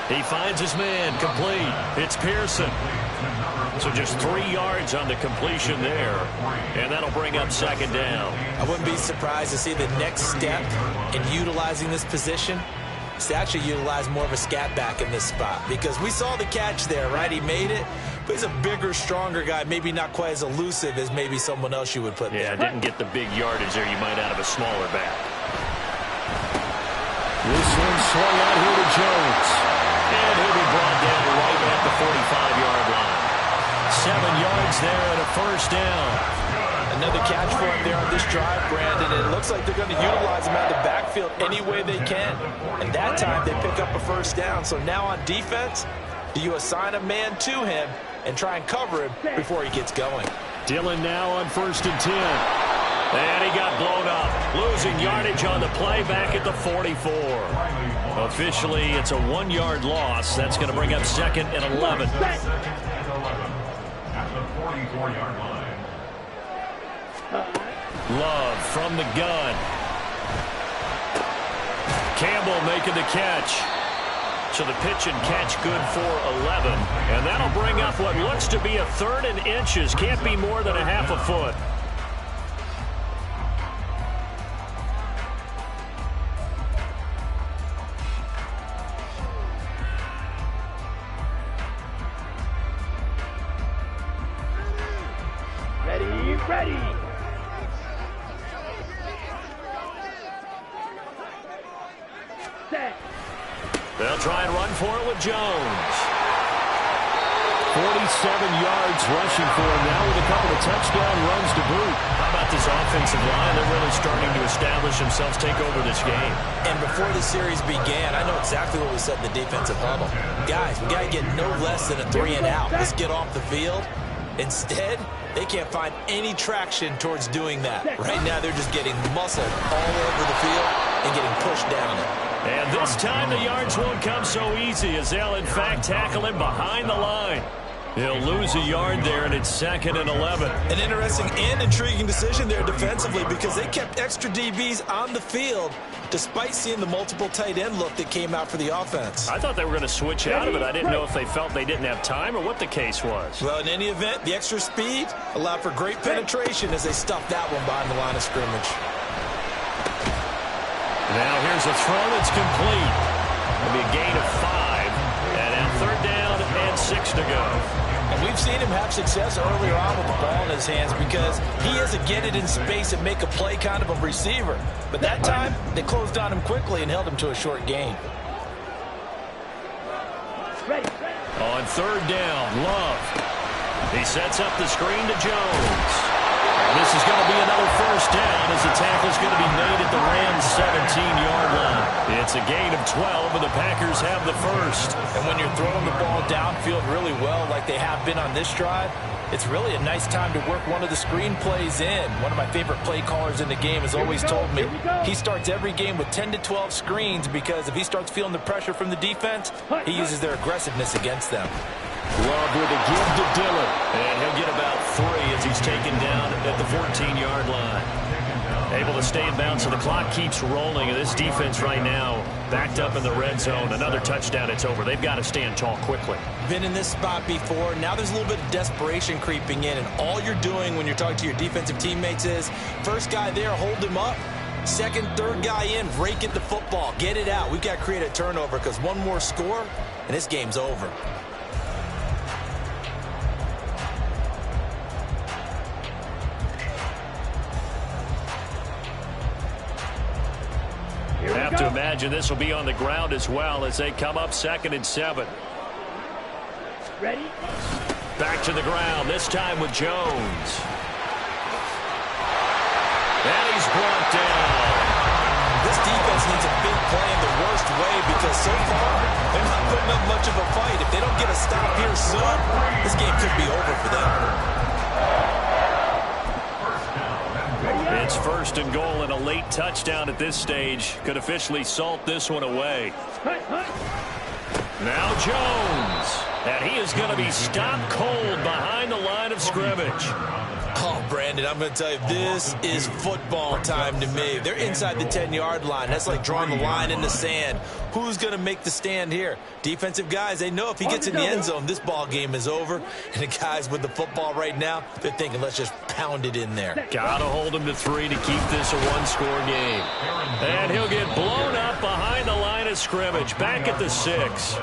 Speaker 2: He finds his man, complete. It's Pearson. So just 3 yards on the completion there. And that'll bring up second down.
Speaker 4: I wouldn't be surprised to see the next step in utilizing this position is to actually utilize more of a scat back in this spot. Because we saw the catch there, right? He made it. But he's a bigger, stronger guy, maybe not quite as elusive as maybe someone else you would put there.
Speaker 2: Yeah, didn't get the big yardage there you might out of a smaller back. This one swung out here to Jones. And he'll be brought down right at the 45-yard line. 7 yards there and a first down.
Speaker 6: Another catch for him there on this drive, Brandon. And it looks like they're going to utilize him out of the backfield any way they can. And that time they pick up a first down. So now on defense, do you assign a man to him and try and cover him before he gets going?
Speaker 2: Dillon now on 1st and 10. And he got blown up. Losing yardage on the play back at the 44. Officially, it's a 1-yard loss. That's going to bring up 2nd and 11.
Speaker 5: At the 44-yard line.
Speaker 2: Love from the gun. Campbell making the catch. So the pitch and catch good for 11. And that'll bring up what looks to be a 3rd and inches. Can't be more than a half a foot.
Speaker 3: Ready. Set.
Speaker 2: They'll try and run for it with Jones. 47 yards rushing for him now with a couple of touchdown runs to boot. How about this offensive line? They're really starting to establish themselves, take over this game.
Speaker 4: And before the series began, I know exactly what we said in the defensive huddle. Guys, we got to get no less than a 3 and out. Let's get off the field. Instead, they can't find any traction towards doing that. Right now, they're just getting muscled all over the field and getting pushed down it.
Speaker 2: And this time, the yards won't come so easy as they'll, in fact, tackle him behind the line. He'll lose a yard there, and it's 2nd and 11.
Speaker 4: An interesting and intriguing decision there defensively because they kept extra DBs on the field despite seeing the multiple tight end look that came out for the offense.
Speaker 2: I thought they were going to switch out of it. I didn't know if they felt they didn't have time or what the case was.
Speaker 4: Well, in any event, the extra speed allowed for great penetration as they stuffed that one behind the line of scrimmage.
Speaker 2: Now here's a throw that's complete. It'll be a gain of 5. And now 3rd down and 6 to go.
Speaker 6: And we've seen him have success earlier on with the ball in his hands because he is a get it in space and make a play kind of a receiver. But that time, they closed on him quickly and held him to a short gain.
Speaker 2: On 3rd down, Love. He sets up the screen to Jones. And this is going to be another first down as the tackle's going to be made at the Rams' 17-yard line. It's a gain of 12, and the Packers have the first.
Speaker 6: And when you're throwing the ball downfield really well like they have been on this drive, it's really a nice time to work one of the screen plays in. One of my favorite play callers in the game has always told me he starts every game with 10 to 12 screens because if he starts feeling the pressure from the defense, he uses their aggressiveness against them.
Speaker 2: Love with a give to Dillon. And he'll get about 3 as he's taken down at the 14-yard line. Able to stay in bounds, so the clock keeps rolling. And this defense right now backed up in the red zone. Another touchdown, it's over. They've got to stand tall quickly.
Speaker 4: Been in this spot before. Now there's a little bit of desperation creeping in. And all you're doing when you're talking to your defensive teammates is, first guy there, hold him up. Second, third guy in, rake at the football. Get it out. We've got to create a turnover because one more score, and this game's over.
Speaker 2: have to imagine this will be on the ground as well as they come up 2nd and 7.
Speaker 3: Ready?
Speaker 2: Back to the ground, this time with Jones. And he's brought down.
Speaker 4: This defense needs a big play in the worst way because so far they're not putting up much of a fight. If they don't get a stop here soon, this game could be over for them.
Speaker 2: It's 1st and goal, and a late touchdown at this stage could officially salt this one away. Now Jones, and he is going to be stopped cold behind the line of scrimmage.
Speaker 4: Oh, Brandon, I'm going to tell you, this is football time to me. They're inside the 10-yard line. That's like drawing the line in the sand. Who's going to make the stand here? Defensive guys, they know if he gets in the end zone, this ball game is over. And the guys with the football right now, they're thinking, let's just pound it in there.
Speaker 2: Got to hold him to 3 to keep this a one-score game. And he'll get blown up behind the line of scrimmage, back at the 6.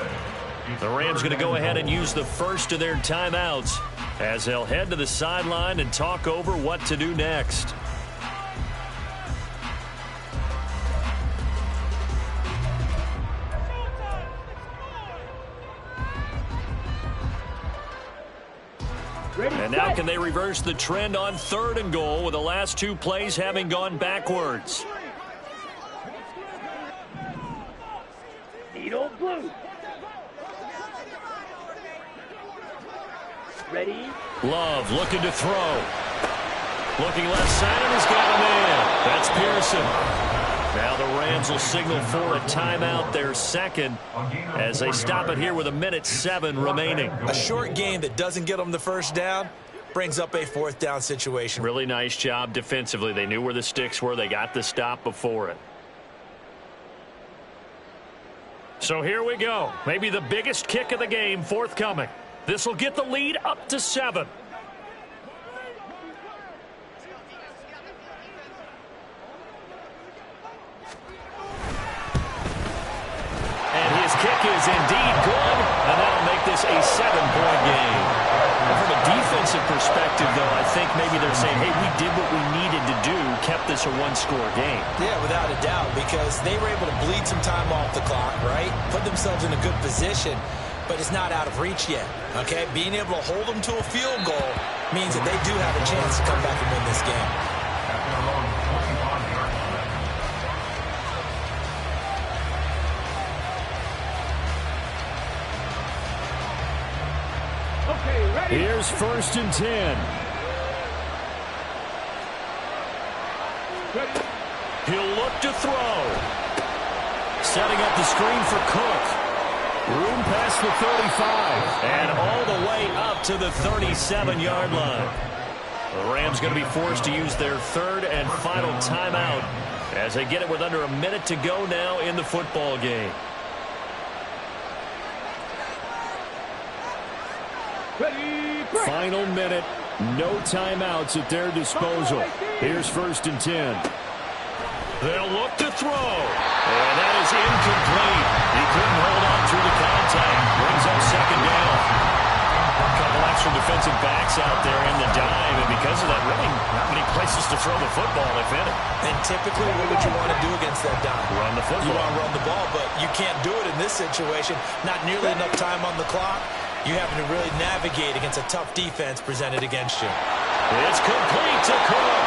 Speaker 2: The Rams going to go ahead and use the first of their timeouts as they'll head to the sideline and talk over what to do next. And now can they reverse the trend on 3rd and goal with the last 2 plays having gone backwards?
Speaker 3: Needle blue. Ready?
Speaker 2: Love looking to throw. Looking left side and has got him in. That's Pearson. Now the Rams will signal for a timeout, their 2nd, as they stop it here with 1:07 remaining.
Speaker 4: A short game that doesn't get them the first down brings up a 4th down situation.
Speaker 2: Really nice job defensively. They knew where the sticks were. They got the stop before it. So here we go. Maybe the biggest kick of the game forthcoming. This will get the lead up to 7. And his kick is indeed good, and that'll make this a 7-point game. And from a defensive perspective, though, I think maybe they're saying, hey, we did what we needed to do, kept this a one-score game.
Speaker 4: Yeah, without a doubt, because they were able to bleed some time off the clock, right? Put themselves in a good position, but it's not out of reach yet, okay? Being able to hold them to a field goal means that they do have a chance to come back and win this game.
Speaker 2: Here's 1st and 10. He'll look to throw. Setting up the screen for Cook. Room past the 35. And all the way up to the 37-yard line. The Rams going to be forced to use their 3rd and final timeout as they get it with under a minute to go now in the football game. Final minute. No timeouts at their disposal. Here's 1st and 10. They'll look to throw. And that is incomplete. He couldn't hold on through the contact. Brings up 2nd down. A couple extra defensive backs out there in the dive, and because of that, really not many places to throw the football, if any.
Speaker 4: And typically, what would you want to do against that dive?
Speaker 2: Run the football.
Speaker 4: You want to run the ball, but you can't do it in this situation. Not nearly enough time on the clock. You having to really navigate against a tough defense presented against you.
Speaker 2: It's complete to Cook.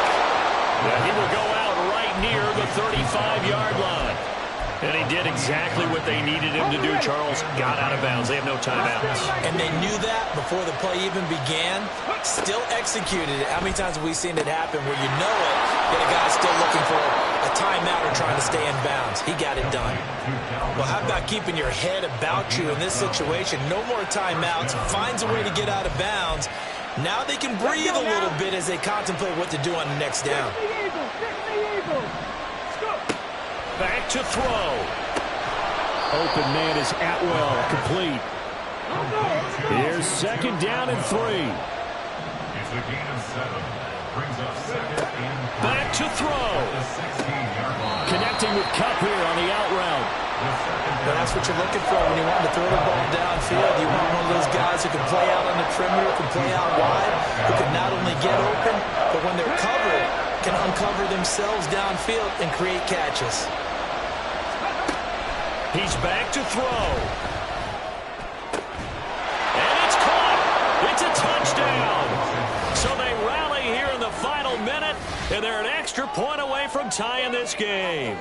Speaker 2: And he will go out right near the 35-yard line. And he did exactly what they needed him to do, Charles. Got out of bounds. They have no timeouts.
Speaker 4: And they knew that before the play even began. Still executed it. How many times have we seen it happen where you know it, yet a guy's still looking for a timeout or trying to stay in bounds? He got it done. Well, how about keeping your head about you in this situation? No more timeouts. Finds a way to get out of bounds. Now they can breathe a little bit as they contemplate what to do on the next down.
Speaker 2: Back to throw. Open man is Atwell, complete. Here's 2nd down and 3.
Speaker 5: It's a gain of 7. Brings up 2nd and 3.
Speaker 2: Back to throw. Connecting with Kupp here on the out route.
Speaker 4: Well, that's what you're looking for when you want to throw the ball downfield. You want one of those guys who can play out on the perimeter, can play out wide, who can not only get open, but when they're covered, can uncover themselves downfield and create catches.
Speaker 2: He's back to throw. And it's caught. It's a touchdown. So they rally here in the final minute, and they're an extra point away from tying this game.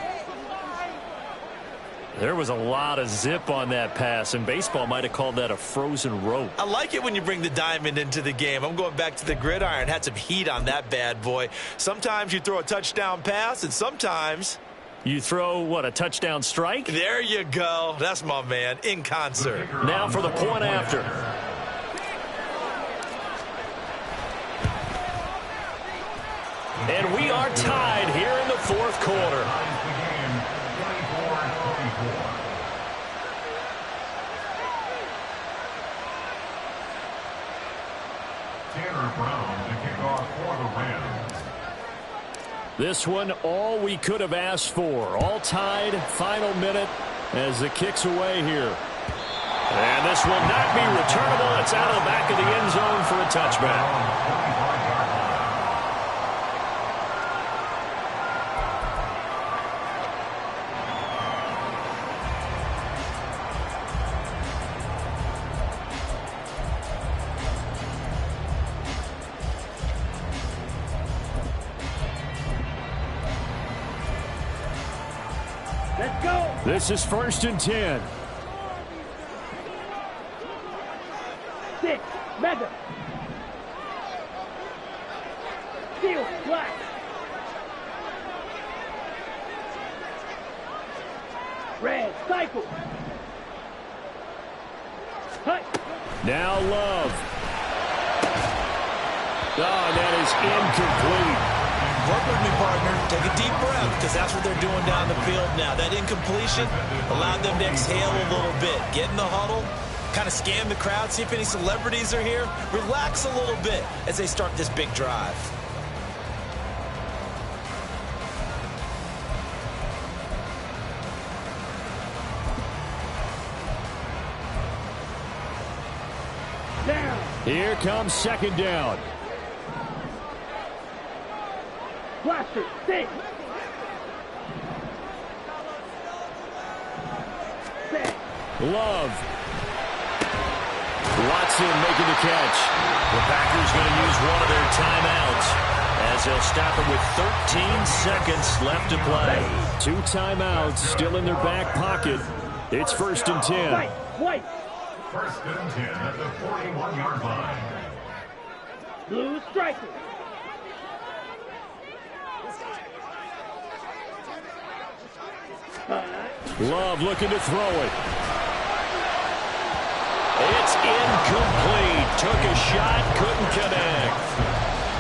Speaker 2: There was a lot of zip on that pass, and baseball might have called that a frozen rope.
Speaker 4: I like it when you bring the diamond into the game. I'm going back to the gridiron. Had some heat on that bad boy. Sometimes you throw a touchdown pass, and sometimes
Speaker 2: you throw, what, a touchdown strike?
Speaker 4: There you go. That's my man, in concert.
Speaker 2: Now for the point after. And we are tied here in the fourth quarter.
Speaker 5: Brown to kick off for the Rams.
Speaker 2: This one, all we could have asked for. All tied, final minute as the kick's away here. And this will not be returnable. It's out of the back of the end zone for a touchback.
Speaker 3: Let's go.
Speaker 2: This is 1st and 10.
Speaker 3: 6, Madden. Steal, black. Red, cycle. Hut.
Speaker 2: Now Love. Oh, that is incomplete.
Speaker 4: Work with me, partner. Take a deep breath, because that's what they're doing down the field now. That incompletion allowed them to exhale a little bit. Get in the huddle, kind of scan the crowd, see if any celebrities are here. Relax a little bit as they start this big drive.
Speaker 3: Down.
Speaker 2: Here comes 2nd down.
Speaker 3: Blaster, 6. Set.
Speaker 2: Love. Watson making the catch. The Packers going to use one of their timeouts as they'll stop it with 13 seconds left to play. 2 timeouts still in their back pocket. It's 1st and 10.
Speaker 3: White.
Speaker 5: 1st and 10 at the 41-yard line.
Speaker 3: Blue striker.
Speaker 2: Love looking to throw it. It's incomplete. Took a shot, couldn't connect.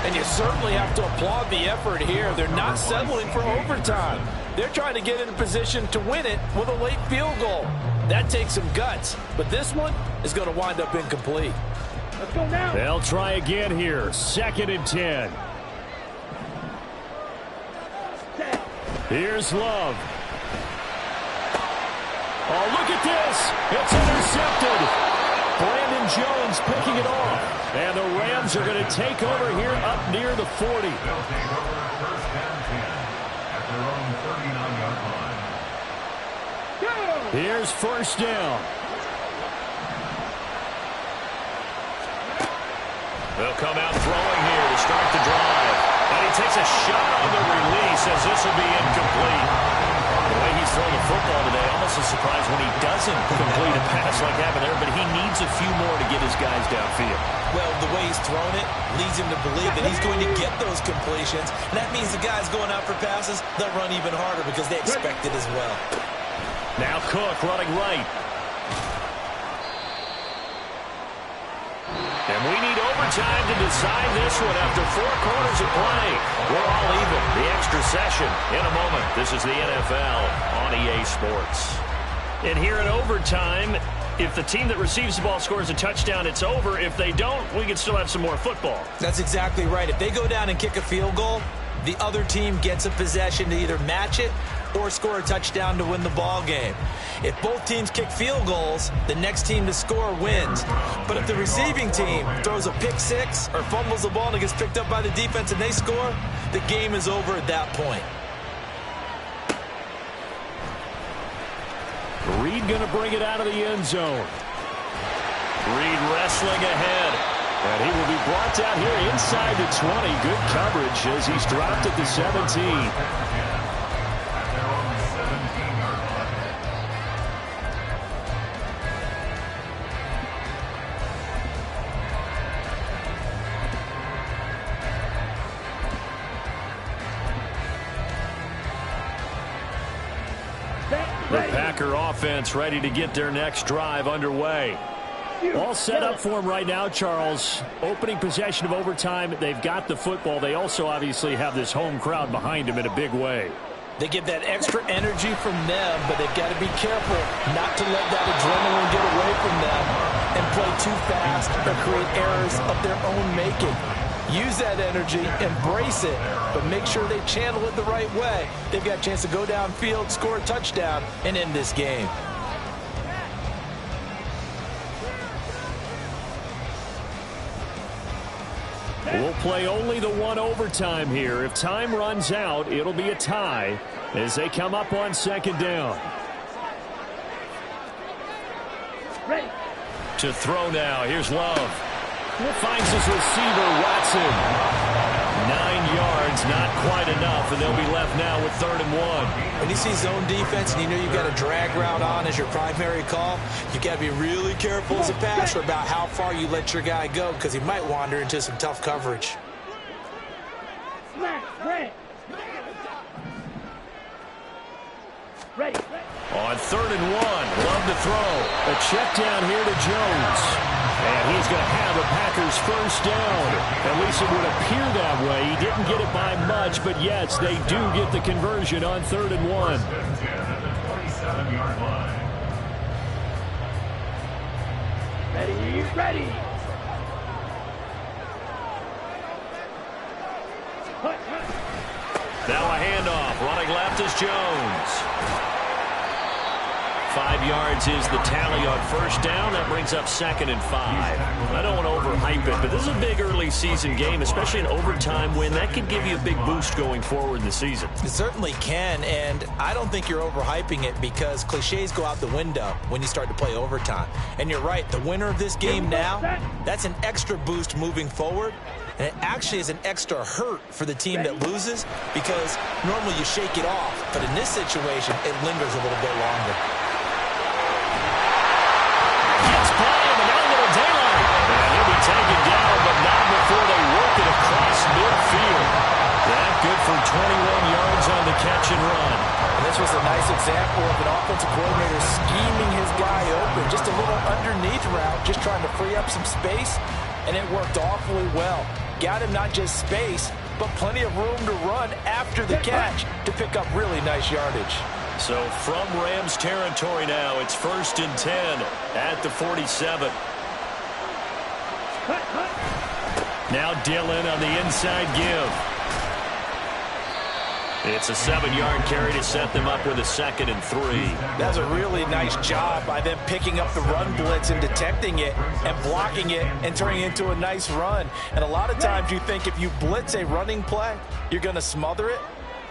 Speaker 6: And you certainly have to applaud the effort here. They're not settling for overtime. They're trying to get in a position to win it with a late field goal. That takes some guts, but this one is going to wind up incomplete.
Speaker 3: Let's go now.
Speaker 2: They'll try again here. 2nd and 10.
Speaker 3: Set.
Speaker 2: Here's Love. Oh, look at this. It's intercepted. Brandon Jones picking it off. And the Rams are going to take over here up near the 40.
Speaker 5: They'll take over 1st and 10 at their own 39-yard line.
Speaker 3: Go.
Speaker 2: Here's 1st down. They'll come out throwing here to start the drive. And he takes a shot on the release as this will be incomplete. The way he's thrown the football today, almost a surprise when he doesn't complete a pass like happened there, but he needs a few more to get his guys downfield.
Speaker 4: Well, the way he's thrown it leads him to believe that he's going to get those completions. And that means the guys going out for passes, they'll run even harder because they expect it as well.
Speaker 2: Now Cook running right. And we need overtime to decide this one after 4 quarters of play. We're all even. The extra session in a moment. This is the NFL on EA Sports. And here in overtime, if the team that receives the ball scores a touchdown, it's over. If they don't, we can still have some more football.
Speaker 4: That's exactly right. If they go down and kick a field goal, the other team gets a possession to either match it or score a touchdown to win the ball game. If both teams kick field goals, the next team to score wins. But if the receiving team throws a pick six or fumbles the ball and it gets picked up by the defense and they score, the game is over at that point.
Speaker 2: Reed going to bring it out of the end zone. Reed wrestling ahead. And he will be brought down here inside the 20. Good coverage as he's dropped at the 17. The Packer offense ready to get their next drive underway. All set up for him right now, Charles. Opening possession of overtime. They've got the football. They also obviously have this home crowd behind them in a big way.
Speaker 6: They get that extra energy from them, but they've got to be careful not to let that adrenaline get away from them and play too fast or create errors of their own making. Use that energy, embrace it, but make sure they channel it the right way. They've got a chance to go downfield, score a touchdown, and end this game.
Speaker 2: We'll play only the one overtime here. If time runs out, it'll be a tie as they come up on second down.
Speaker 3: Ready.
Speaker 2: To throw now. Here's Love. Finds his receiver, Watson. 9 yards, not quite enough, and they'll be left now with 3rd and 1.
Speaker 4: When you see zone defense and you know you've got a drag route on as your primary call, you've got to be really careful as a passer about how far you let your guy go because he might wander into some tough coverage.
Speaker 3: Ready. Ready.
Speaker 2: On 3rd and 1, Love to throw. A check down here to Jones. And he's going to have a Packers first down. At least it would appear that way. He didn't get it by much, but yes, they do get the conversion on 3rd and 1.
Speaker 3: Ready.
Speaker 2: Now a handoff. Running left is Jones. 5 yards is the tally on first down. That brings up 2nd and 5. I don't want to overhype it, but this is a big early season game, especially an overtime win. That could give you a big boost going forward in the season.
Speaker 4: It certainly can, and I don't think you're overhyping it because cliches go out the window when you start to play overtime. And you're right, the winner of this game now, that's an extra boost moving forward. And it actually is an extra hurt for the team that loses because normally you shake it off. But in this situation, it lingers a little bit longer.
Speaker 2: Taken down, but not before they work it across midfield. That good for 21 yards on the catch and run.
Speaker 6: And this was a nice example of an offensive coordinator scheming his guy open. Just a little underneath route, just trying to free up some space, and it worked awfully well. Got him not just space, but plenty of room to run after the catch to pick up really nice yardage.
Speaker 2: So from Rams territory now, it's 1st and 10 at the 47. Now Dillon on the inside give. It's a 7-yard carry to set them up with a 2nd and 3.
Speaker 6: That's a really nice job by them picking up the run blitz and detecting it and blocking it and turning it into a nice run. And a lot of times you think if you blitz a running play, you're going to smother it.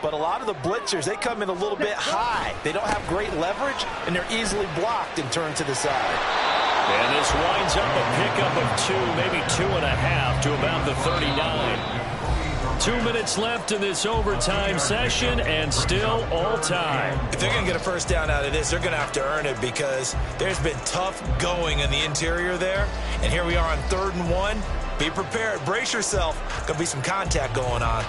Speaker 6: But a lot of the blitzers, they come in a little bit high. They don't have great leverage, and they're easily blocked and turned to the side.
Speaker 2: And this winds up a pickup of 2, maybe 2.5 to about the 39. 2 minutes left in this overtime session, and still all time.
Speaker 4: If they're going to get a first down out of this, they're going to have to earn it because there's been tough going in the interior there. And here we are on 3rd and 1. Be prepared. Brace yourself. Going to be some contact going on.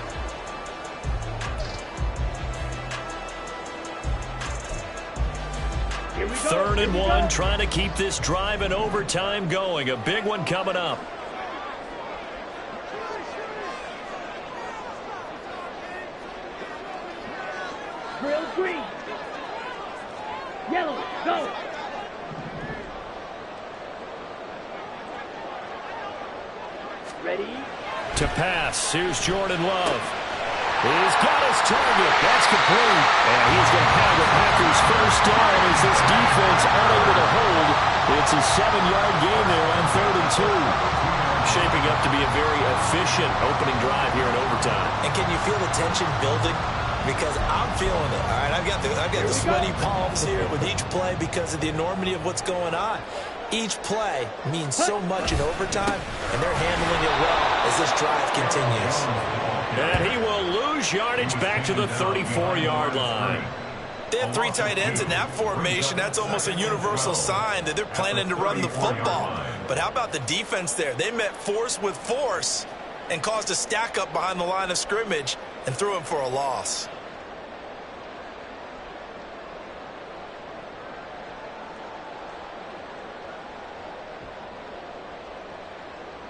Speaker 3: Here we go.
Speaker 2: 3rd and 1, trying to keep this drive in overtime going. A big one coming up.
Speaker 3: Drill green. Yellow, go. Ready.
Speaker 2: To pass, here's Jordan Love. He's got his target. That's complete. And he's going to have the Packers first down as this defense unable to hold. It's a 7-yard gain there on 3rd and 2. Shaping up to be a very efficient opening drive here in overtime.
Speaker 4: And can you feel the tension building? because I'm feeling it. All right, I've got the sweaty palms here with each play because of the enormity of what's going on. Each play means so much in overtime, and they're handling it well as this drive continues.
Speaker 2: And he will lose yardage back to the 34-yard line.
Speaker 4: They have 3 tight ends in that formation. That's almost a universal sign that they're planning to run the football. But how about the defense there? They met force with force and caused a stack up behind the line of scrimmage and threw him for a loss.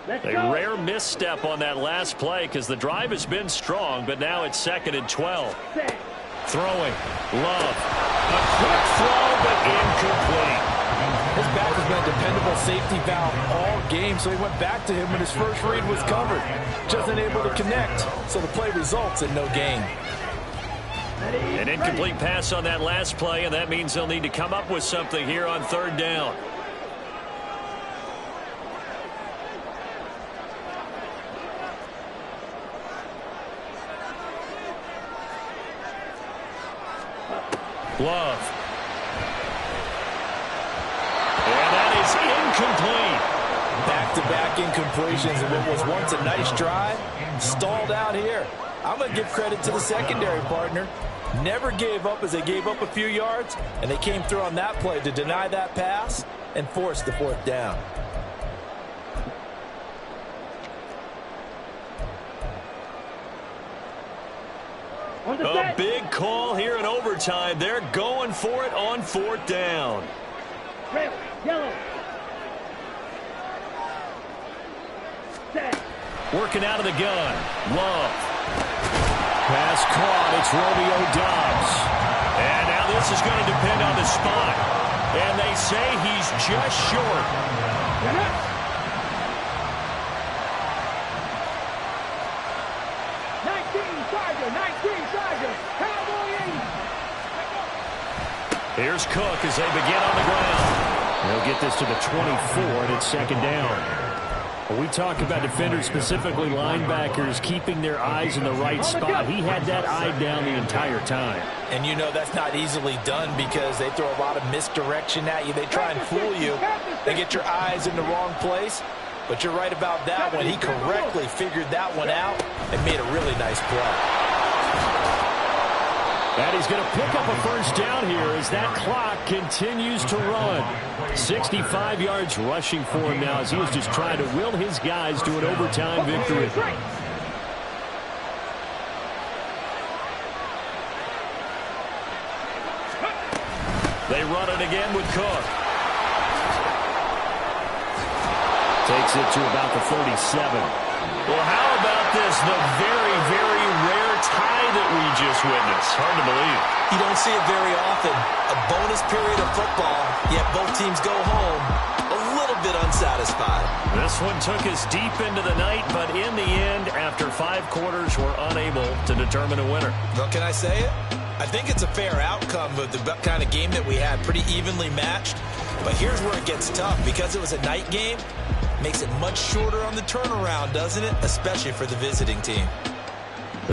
Speaker 2: A rare misstep on that last play because the drive has been strong, but now it's 2nd and 12. Throwing. Love. A quick throw, but incomplete.
Speaker 6: His back has been a dependable safety valve all game, so he went back to him when his first read was covered. Just unable to connect, so the play results in no gain.
Speaker 2: An incomplete pass on that last play, and that means they'll need to come up with something here on 3rd down. Love. And that is incomplete.
Speaker 6: Back-to-back incompletions and what was once a nice drive stalled out here. I'm going to give credit to the secondary partner. Never gave up as they gave up a few yards, and they came through on that play to deny that pass and force the 4th down.
Speaker 2: A big call here in overtime. They're going for it on 4th down.
Speaker 3: Red, yellow. Set.
Speaker 2: Working out of the gun. Love. Pass caught. It's Romeo Doubs. And now this is going to depend on the spot. And they say he's just short.
Speaker 3: Yeah. 19 Chargers, Cowboys.
Speaker 2: Here's Cook as they begin on the ground. They'll get this to the 24, and it's 2nd down. When we talk about defenders, specifically linebackers, keeping their eyes in the right spot. He had that eye down the entire time.
Speaker 6: And you know that's not easily done because they throw a lot of misdirection at you. They try and fool you. They get your eyes in the wrong place. But you're right about that one. He correctly figured that one out and made a really nice play.
Speaker 2: And he's going to pick up a 1st down here as that clock continues to run. 65 yards rushing for him now as he was just trying to will his guys to an overtime victory. They run it again with Cook. Takes it to about the 37. Well, how about this? The very, very rare tie that we just witnessed. Hard to believe.
Speaker 4: You don't see it very often. A bonus period of football, yet both teams go home a little bit unsatisfied.
Speaker 2: This one took us deep into the night, but in the end, after 5 quarters, we're unable to determine a winner.
Speaker 4: Well, can I say it? I think it's a fair outcome with the kind of game that we had, pretty evenly matched. But here's where it gets tough. Because it was a night game, makes it much shorter on the turnaround, doesn't it? Especially for the visiting team.